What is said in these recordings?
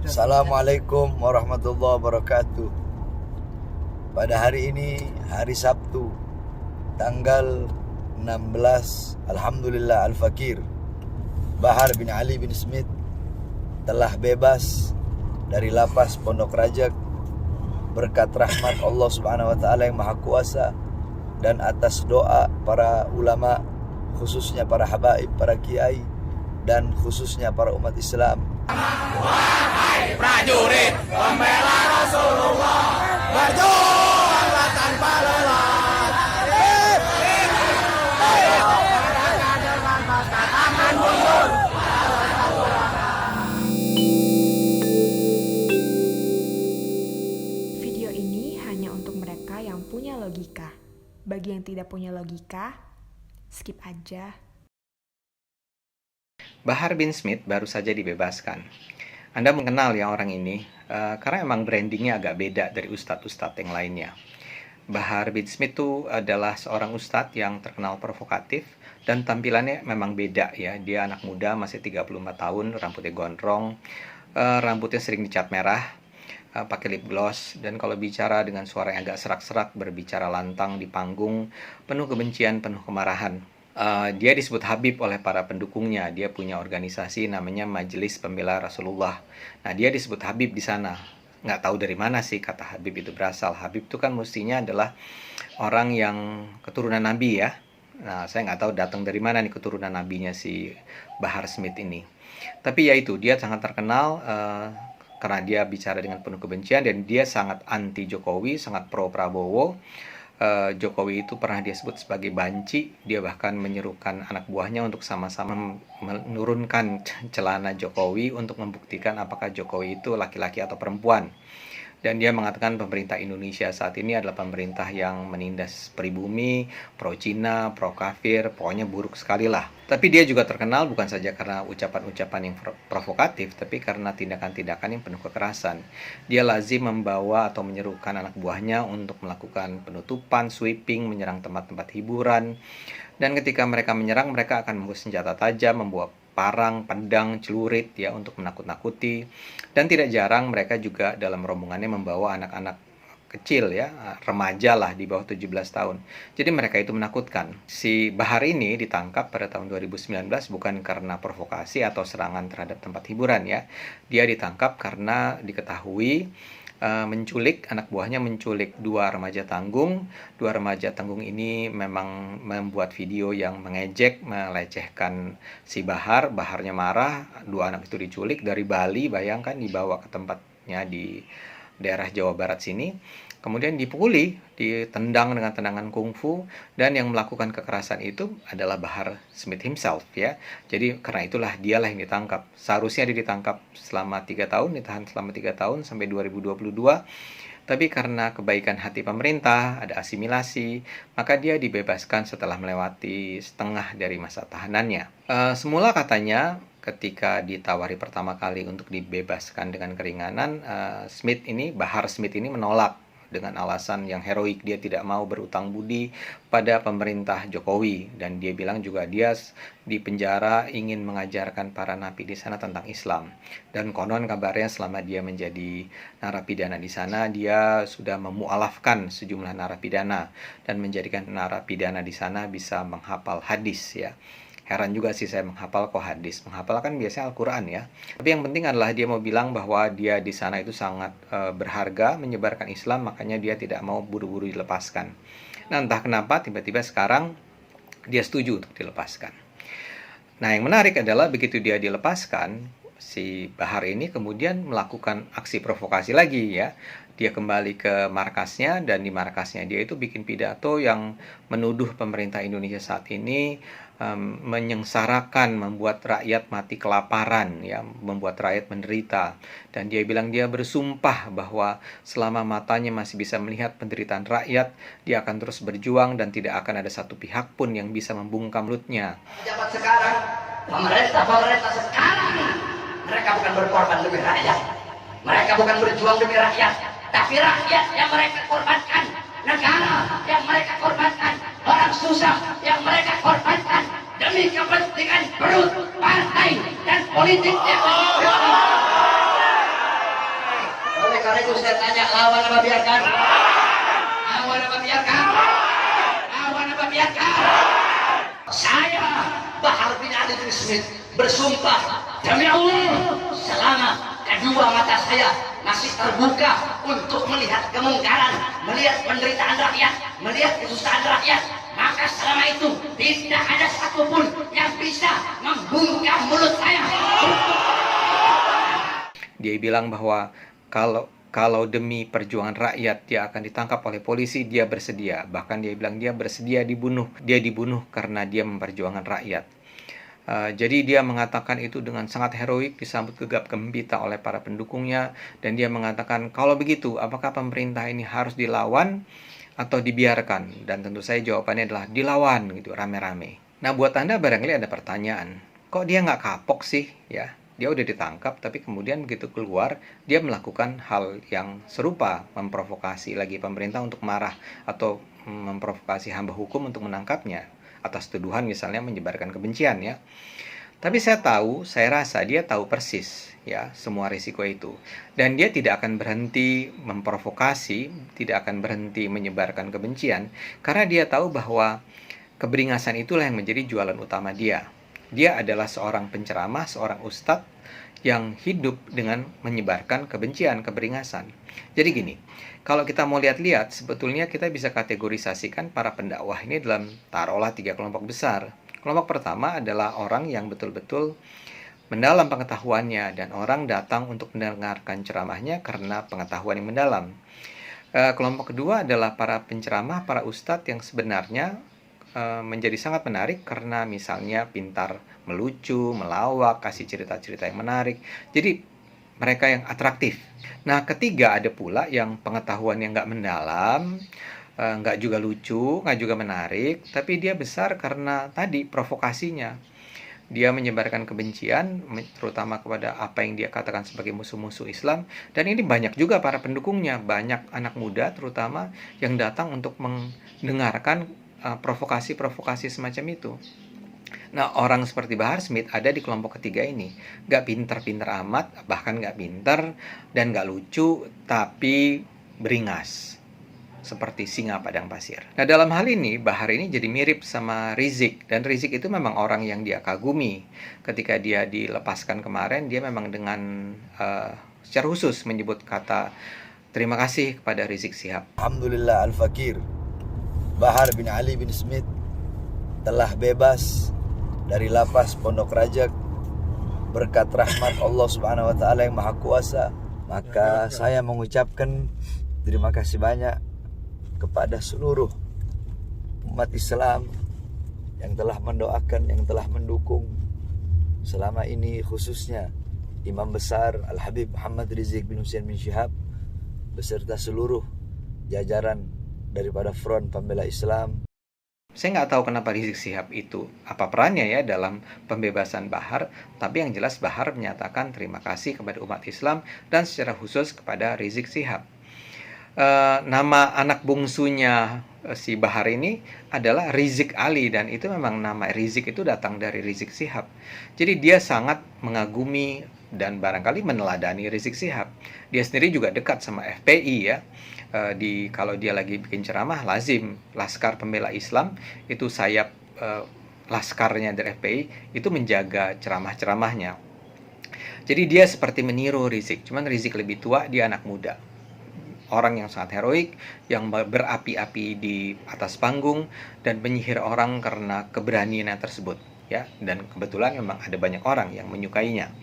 Assalamualaikum warahmatullahi wabarakatuh. Pada hari ini, hari Sabtu, tanggal 16, Alhamdulillah Al-Fakir, Bahar bin Ali bin Smith telah bebas dari lapas Pondok Rajak berkat rahmat Allah Subhanahu wa taala yang Maha Kuasa dan atas doa para ulama, khususnya para habaib, para kiai, dan khususnya para umat Islam. Wahai prajurit pembela Rasulullah, berjuanglah tanpa lelah. Video ini hanya untuk mereka yang punya logika. Bagi yang tidak punya logika, skip aja. Bahar bin Smith baru saja dibebaskan. Anda mengenal ya orang ini, karena emang brandingnya agak beda dari ustadz-ustadz yang lainnya. Bahar bin Smith itu adalah seorang ustadz yang terkenal provokatif dan tampilannya memang beda ya. Dia anak muda, masih 34 tahun, rambutnya gondrong, rambutnya sering dicat merah, pakai lip gloss, dan kalau bicara dengan suara yang agak serak-serak, berbicara lantang di panggung, penuh kebencian, penuh kemarahan. Dia disebut Habib oleh para pendukungnya. Dia punya organisasi namanya Majelis Pembela Rasulullah. Nah, dia disebut Habib di sana. Nggak tahu dari mana sih kata Habib itu berasal. Habib itu kan mestinya adalah orang yang keturunan Nabi ya. Nah, saya nggak tahu datang dari mana nih keturunan nabinya si Bahar Smith ini. Tapi ya itu, dia sangat terkenal karena dia bicara dengan penuh kebencian dan dia sangat anti Jokowi, sangat pro Prabowo. Jokowi itu pernah dia sebut sebagai banci. Dia bahkan menyerukan anak buahnya untuk sama-sama menurunkan celana Jokowi untuk membuktikan apakah Jokowi itu laki-laki atau perempuan. Dan dia mengatakan pemerintah Indonesia saat ini adalah pemerintah yang menindas pribumi, pro Cina, pro kafir, pokoknya buruk sekali lah. Tapi dia juga terkenal bukan saja karena ucapan-ucapan yang provokatif, tapi karena tindakan-tindakan yang penuh kekerasan. Dia lazim membawa atau menyerukan anak buahnya untuk melakukan penutupan, sweeping, menyerang tempat-tempat hiburan. Dan ketika mereka menyerang, mereka akan membawa senjata tajam, membawa parang, pedang, celurit ya untuk menakut-nakuti. Dan tidak jarang mereka juga dalam rombongannya membawa anak-anak kecil ya, remaja lah di bawah 17 tahun. Jadi mereka itu menakutkan. Si Bahar ini ditangkap pada tahun 2019 bukan karena provokasi atau serangan terhadap tempat hiburan ya. Dia ditangkap karena diketahui menculik, anak buahnya menculik dua remaja tanggung. Dua remaja tanggung ini memang membuat video yang mengejek, melecehkan si Bahar. Baharnya marah, dua anak itu diculik dari Bali, bayangkan, dibawa ke tempatnya di daerah Jawa Barat sini. Kemudian dipukuli, ditendang dengan tendangan kungfu, dan yang melakukan kekerasan itu adalah Bahar Smith himself ya. Jadi karena itulah dialah yang ditangkap. Seharusnya dia ditangkap selama 3 tahun, ditahan selama 3 tahun sampai 2022. Tapi karena kebaikan hati pemerintah, ada asimilasi, maka dia dibebaskan setelah melewati setengah dari masa tahanannya. Semula katanya ketika ditawari pertama kali untuk dibebaskan dengan keringanan, Bahar Smith ini menolak dengan alasan yang heroik. Dia tidak mau berutang budi pada pemerintah Jokowi, dan dia bilang juga dia di penjara ingin mengajarkan para napi di sana tentang Islam. Dan konon kabarnya selama dia menjadi narapidana di sana, dia sudah memualafkan sejumlah narapidana dan menjadikan narapidana di sana bisa menghafal hadis ya. Heran juga sih saya menghafal kok hadis. Menghafal kan biasanya Al-Quran ya. Tapi yang penting adalah dia mau bilang bahwa dia di sana itu sangat berharga menyebarkan Islam, makanya dia tidak mau buru-buru dilepaskan. Nah, entah kenapa tiba-tiba sekarang dia setuju untuk dilepaskan. Nah, yang menarik adalah begitu dia dilepaskan, si Bahar ini kemudian melakukan aksi provokasi lagi ya. Dia kembali ke markasnya, dan di markasnya dia itu bikin pidato yang menuduh pemerintah Indonesia saat ini menyengsarakan, membuat rakyat mati kelaparan ya, membuat rakyat menderita. Dan dia bilang dia bersumpah bahwa selama matanya masih bisa melihat penderitaan rakyat, dia akan terus berjuang dan tidak akan ada satu pihak pun yang bisa membungkam mulutnya. Pejabat sekarang, pemerintah sekarang, mereka bukan berkorban demi rakyat, mereka bukan berjuang demi rakyat, tapi rakyat yang mereka korbankan, negara yang mereka korbankan, orang susah yang mereka korbankan demi kepentingan perut, partai, dan politiknya. karena itu saya tanya, lawan apa biarkan? Lawan apa biarkan? Lawan apa biarkan? Saya, Bahar bin Ali bin Smith, bersumpah demi Allah, selama kedua mata saya masih terbuka untuk melihat kemungkaran, melihat penderitaan rakyat, melihat kesusahan rakyat, maka selama itu tidak ada satupun yang bisa membungkam mulut saya. Dia bilang bahwa kalau demi perjuangan rakyat dia akan ditangkap oleh polisi, dia bersedia. Bahkan dia bilang dia bersedia dibunuh. Dia dibunuh karena dia memperjuangkan rakyat. Jadi dia mengatakan itu dengan sangat heroik, disambut gegap gempita oleh para pendukungnya, dan dia mengatakan kalau begitu apakah pemerintah ini harus dilawan atau dibiarkan? Dan tentu saja jawabannya adalah dilawan gitu, rame-rame. Nah, buat Anda barangkali ada pertanyaan, kok dia nggak kapok sih ya? Dia udah ditangkap, tapi kemudian begitu keluar, dia melakukan hal yang serupa, memprovokasi lagi pemerintah untuk marah, atau memprovokasi hamba hukum untuk menangkapnya, atas tuduhan misalnya menyebarkan kebencian ya. Tapi saya rasa dia tahu persis ya semua risiko itu. Dan dia tidak akan berhenti memprovokasi, tidak akan berhenti menyebarkan kebencian, karena dia tahu bahwa keberingasan itulah yang menjadi jualan utama dia. Dia adalah seorang penceramah, seorang ustadz yang hidup dengan menyebarkan kebencian, keberingasan. Jadi gini, kalau kita mau lihat-lihat, sebetulnya kita bisa kategorisasikan para pendakwah ini dalam taruhlah 3 kelompok besar. Kelompok pertama adalah orang yang betul-betul mendalam pengetahuannya, dan orang datang untuk mendengarkan ceramahnya karena pengetahuan yang mendalam. Kelompok kedua adalah para penceramah, para ustadz yang sebenarnya menjadi sangat menarik karena misalnya pintar melucu, melawak, kasih cerita-cerita yang menarik. Jadi mereka yang atraktif. Nah, ketiga ada pula yang pengetahuan yang nggak mendalam, nggak juga lucu, nggak juga menarik, tapi dia besar karena tadi provokasinya. Dia menyebarkan kebencian, terutama kepada apa yang dia katakan sebagai musuh-musuh Islam. Dan ini banyak juga para pendukungnya, banyak anak muda terutama yang datang untuk mendengarkan provokasi-provokasi semacam itu. Nah, orang seperti Bahar Smith ada di kelompok ketiga ini. Gak pinter-pinter amat, bahkan gak pinter dan gak lucu, tapi beringas. Seperti singa padang pasir. Nah, dalam hal ini, Bahar ini jadi mirip sama Rizik. Dan Rizik itu memang orang yang dia kagumi. Ketika dia dilepaskan kemarin, dia memang dengan secara khusus menyebut kata terima kasih kepada Rizik Syihab. Alhamdulillah Al-Fakir Bahar bin Ali bin Smith telah bebas dari lapas Pondok Rajak berkat rahmat Allah Subhanahu wa taala yang Maha Kuasa. Maka saya mengucapkan terima kasih banyak kepada seluruh umat Islam yang telah mendoakan, yang telah mendukung selama ini, khususnya Imam Besar Al-Habib Muhammad Rizik bin Husain bin Syihab beserta seluruh jajaran daripada Front Pembela Islam. Saya nggak tahu kenapa Rizik Syihab itu apa perannya ya dalam pembebasan Bahar, tapi yang jelas Bahar menyatakan terima kasih kepada umat Islam dan secara khusus kepada Rizik Syihab. Nama anak bungsunya si Bahar ini adalah Rizik Ali, dan itu memang nama Rizik itu datang dari Rizik Syihab. Jadi dia sangat mengagumi dan barangkali meneladani Rizik Syihab. Dia sendiri juga dekat sama FPI ya. Kalau dia lagi bikin ceramah, lazim Laskar Pembela Islam itu sayap laskarnya dari FPI itu menjaga ceramah-ceramahnya. Jadi dia seperti meniru Rizik, cuman Rizik lebih tua, dia anak muda. Orang yang sangat heroik, yang berapi-api di atas panggung dan menyihir orang karena keberaniannya tersebut ya. Dan kebetulan memang ada banyak orang yang menyukainya.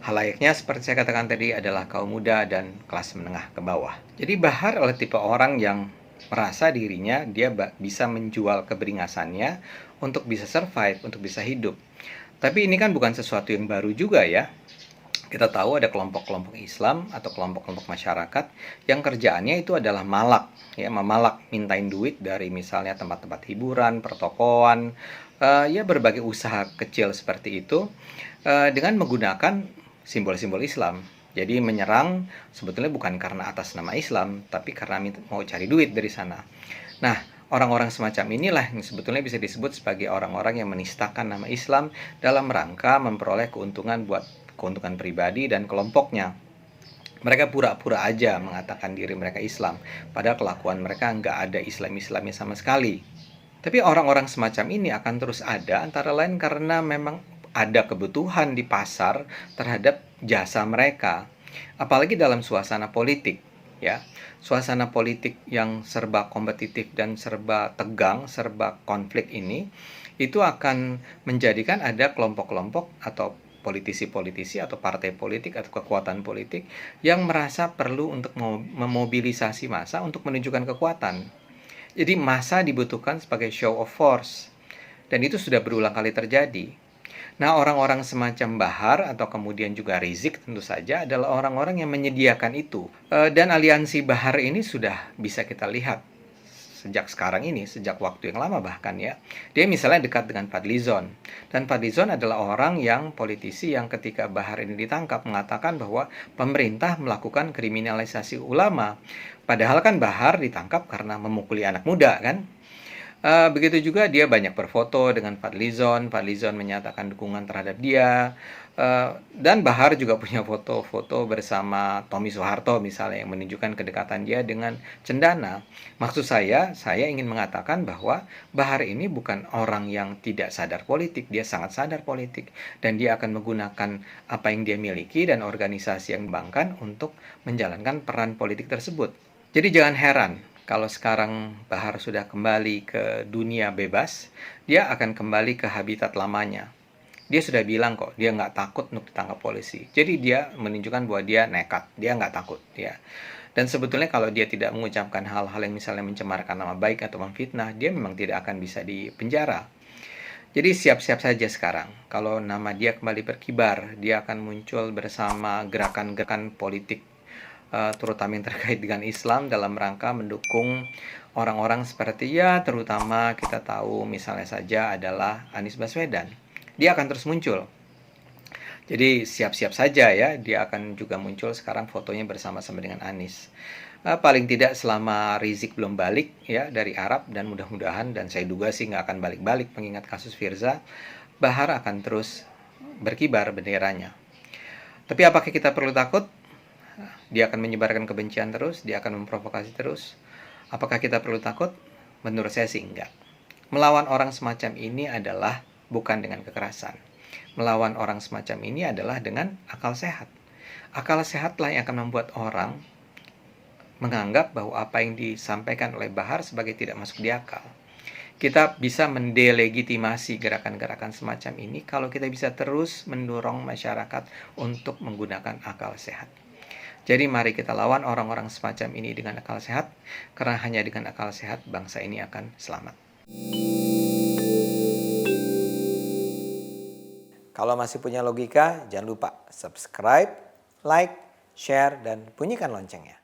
Halayaknya seperti saya katakan tadi adalah kaum muda dan kelas menengah ke bawah. Jadi Bahar adalah tipe orang yang merasa dirinya dia bisa menjual keberingasannya untuk bisa survive, untuk bisa hidup. Tapi ini kan bukan sesuatu yang baru juga ya. Kita tahu ada kelompok-kelompok Islam atau kelompok-kelompok masyarakat yang kerjaannya itu adalah malak, ya, memalak, mintain duit dari misalnya tempat-tempat hiburan, pertokoan, ya berbagai usaha kecil seperti itu dengan menggunakan simbol-simbol Islam. Jadi menyerang sebetulnya bukan karena atas nama Islam, tapi karena mau cari duit dari sana. Nah, orang-orang semacam inilah yang sebetulnya bisa disebut sebagai orang-orang yang menistakan nama Islam dalam rangka memperoleh keuntungan buat keuntungan pribadi dan kelompoknya. Mereka pura-pura aja mengatakan diri mereka Islam, padahal kelakuan mereka nggak ada Islam-Islamnya sama sekali. Tapi orang-orang semacam ini akan terus ada, antara lain karena memang ada kebutuhan di pasar terhadap jasa mereka. Apalagi dalam suasana politik, ya. Suasana politik yang serba kompetitif dan serba tegang, serba konflik ini, itu akan menjadikan ada kelompok-kelompok atau politisi-politisi atau partai politik atau kekuatan politik yang merasa perlu untuk memobilisasi massa untuk menunjukkan kekuatan. Jadi massa dibutuhkan sebagai show of force. Dan itu sudah berulang kali terjadi. Nah, orang-orang semacam Bahar atau kemudian juga Rizik tentu saja adalah orang-orang yang menyediakan itu. Dan aliansi Bahar ini sudah bisa kita lihat sejak sekarang ini, sejak waktu yang lama bahkan ya. Dia misalnya dekat dengan Fadlizon. Dan Fadlizon adalah orang yang politisi yang ketika Bahar ini ditangkap mengatakan bahwa pemerintah melakukan kriminalisasi ulama. Padahal kan Bahar ditangkap karena memukuli anak muda kan. Begitu juga dia banyak berfoto dengan Fadlizon. Fadlizon menyatakan dukungan terhadap dia. Dan Bahar juga punya foto-foto bersama Tommy Soeharto misalnya yang menunjukkan kedekatan dia dengan Cendana. Maksud saya ingin mengatakan bahwa Bahar ini bukan orang yang tidak sadar politik, dia sangat sadar politik dan dia akan menggunakan apa yang dia miliki dan organisasi yang dikembangkan untuk menjalankan peran politik tersebut. Jadi jangan heran kalau sekarang Bahar sudah kembali ke dunia bebas, dia akan kembali ke habitat lamanya. Dia sudah bilang kok, dia nggak takut untuk ditangkap polisi. Jadi dia menunjukkan bahwa dia nekat, dia nggak takut. Ya. Dan sebetulnya kalau dia tidak mengucapkan hal-hal yang misalnya mencemarkan nama baik atau memfitnah, dia memang tidak akan bisa dipenjara. Jadi siap-siap saja sekarang. Kalau nama dia kembali berkibar, dia akan muncul bersama gerakan-gerakan politik, terutama yang terkait dengan Islam dalam rangka mendukung orang-orang seperti ya terutama kita tahu misalnya saja adalah Anies Baswedan. Dia akan terus muncul. Jadi siap-siap saja ya, dia akan juga muncul sekarang fotonya bersama-sama dengan Anies. Paling tidak selama Rizik belum balik ya dari Arab dan mudah-mudahan dan saya duga sih nggak akan balik-balik mengingat kasus Firza, Bahar akan terus berkibar benderanya. Tapi apakah kita perlu takut? Dia akan menyebarkan kebencian terus, dia akan memprovokasi terus. Apakah kita perlu takut? Menurut saya sih enggak. Melawan orang semacam ini adalah bukan dengan kekerasan. Melawan orang semacam ini adalah dengan akal sehat. Akal sehatlah yang akan membuat orang menganggap bahwa apa yang disampaikan oleh Bahar sebagai tidak masuk di akal. Kita bisa mendelegitimasi gerakan-gerakan semacam ini kalau kita bisa terus mendorong masyarakat untuk menggunakan akal sehat. Jadi mari kita lawan orang-orang semacam ini dengan akal sehat, karena hanya dengan akal sehat bangsa ini akan selamat. Kalau masih punya logika, jangan lupa subscribe, like, share, dan bunyikan loncengnya.